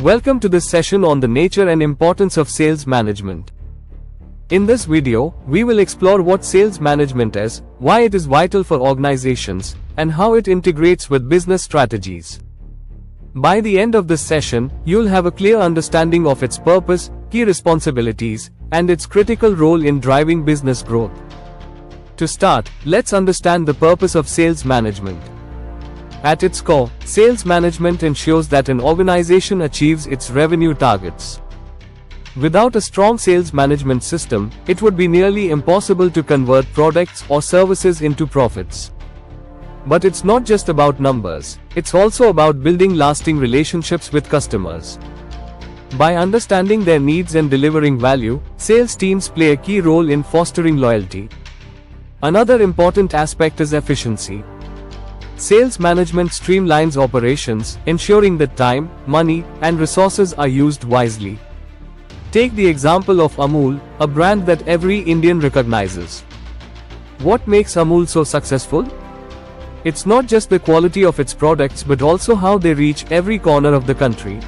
Welcome to this session on the nature and importance of sales management. In this video, we will explore what sales management is, why it is vital for organizations, and how it integrates with business strategies. By the end of this session, you'll have a clear understanding of its purpose, key responsibilities, and its critical role in driving business growth. To start, let's understand the purpose of sales management. At its core, sales management ensures that an organization achieves its revenue targets. Without a strong sales management system, it would be nearly impossible to convert products or services into profits. But it's not just about numbers, it's also about building lasting relationships with customers. By understanding their needs and delivering value, sales teams play a key role in fostering loyalty. Another important aspect is efficiency. Sales management streamlines operations, ensuring that time, money, and resources are used wisely. Take the example of Amul, a brand that every Indian recognizes. What makes Amul so successful? It's not just the quality of its products but also how they reach every corner of the country.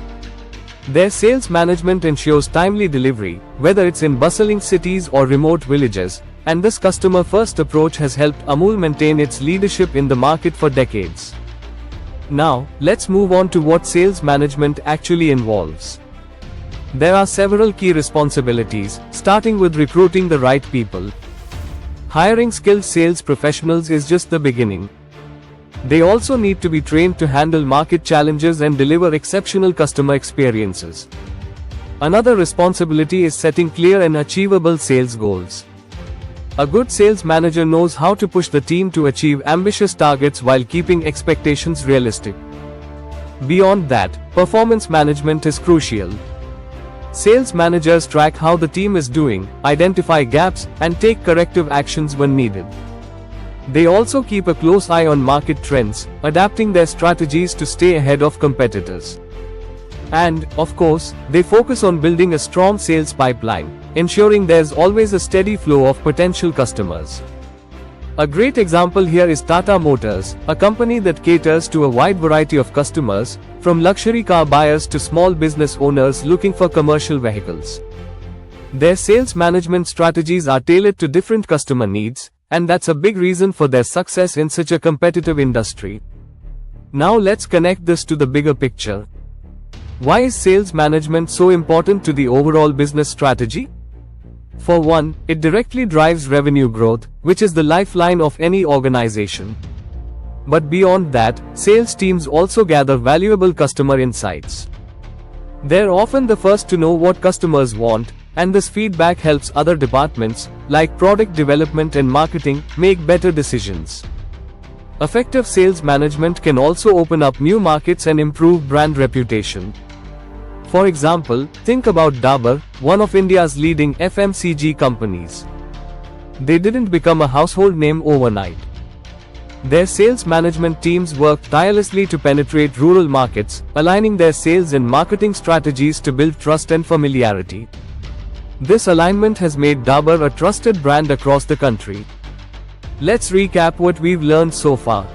Their sales management ensures timely delivery, whether it's in bustling cities or remote villages, and this customer-first approach has helped Amul maintain its leadership in the market for decades. Now, let's move on to what sales management actually involves. There are several key responsibilities, starting with recruiting the right people. Hiring skilled sales professionals is just the beginning. They also need to be trained to handle market challenges and deliver exceptional customer experiences. Another responsibility is setting clear and achievable sales goals. A good sales manager knows how to push the team to achieve ambitious targets while keeping expectations realistic. Beyond that, performance management is crucial. Sales managers track how the team is doing, identify gaps, and take corrective actions when needed. They also keep a close eye on market trends, adapting their strategies to stay ahead of competitors. And, of course, they focus on building a strong sales pipeline, ensuring there's always a steady flow of potential customers. A great example here is Tata Motors, a company that caters to a wide variety of customers, from luxury car buyers to small business owners looking for commercial vehicles. Their sales management strategies are tailored to different customer needs, and that's a big reason for their success in such a competitive industry. Now let's connect this to the bigger picture. Why is sales management so important to the overall business strategy? For one, it directly drives revenue growth, which is the lifeline of any organization. But beyond that, sales teams also gather valuable customer insights. They're often the first to know what customers want, and this feedback helps other departments, like product development and marketing, make better decisions. Effective sales management can also open up new markets and improve brand reputation. For example, think about Dabur, one of India's leading FMCG companies. They didn't become a household name overnight. Their sales management teams worked tirelessly to penetrate rural markets, aligning their sales and marketing strategies to build trust and familiarity. This alignment has made Dabur a trusted brand across the country. Let's recap what we've learned so far.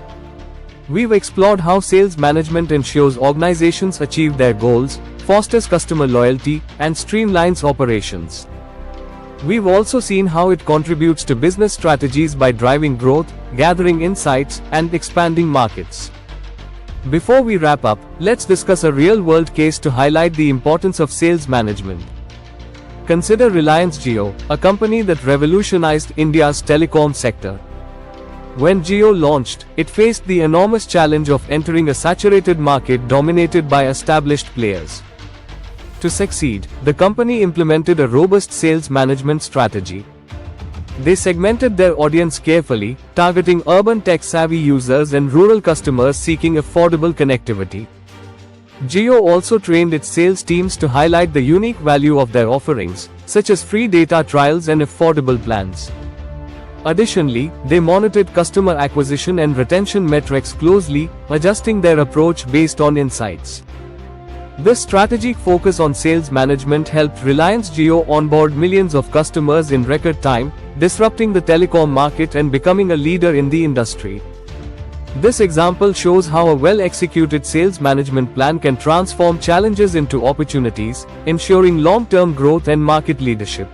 We've explored how sales management ensures organizations achieve their goals, fosters customer loyalty, and streamlines operations. We've also seen how it contributes to business strategies by driving growth, gathering insights, and expanding markets. Before we wrap up, let's discuss a real-world case to highlight the importance of sales management. Consider Reliance Jio, a company that revolutionized India's telecom sector. When Jio launched, it faced the enormous challenge of entering a saturated market dominated by established players. To succeed, the company implemented a robust sales management strategy. They segmented their audience carefully, targeting urban tech-savvy users and rural customers seeking affordable connectivity. Jio also trained its sales teams to highlight the unique value of their offerings, such as free data trials and affordable plans. Additionally, they monitored customer acquisition and retention metrics closely, adjusting their approach based on insights. This strategic focus on sales management helped Reliance Jio onboard millions of customers in record time, disrupting the telecom market and becoming a leader in the industry. This example shows how a well-executed sales management plan can transform challenges into opportunities, ensuring long-term growth and market leadership.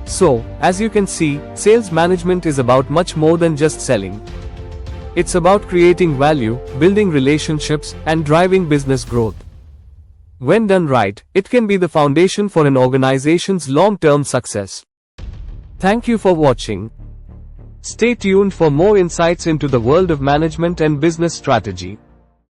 So, as you can see, sales management is about much more than just selling. It's about creating value, building relationships, and driving business growth. When done right, it can be the foundation for an organization's long-term success. Thank you for watching. Stay tuned for more insights into the world of management and business strategy.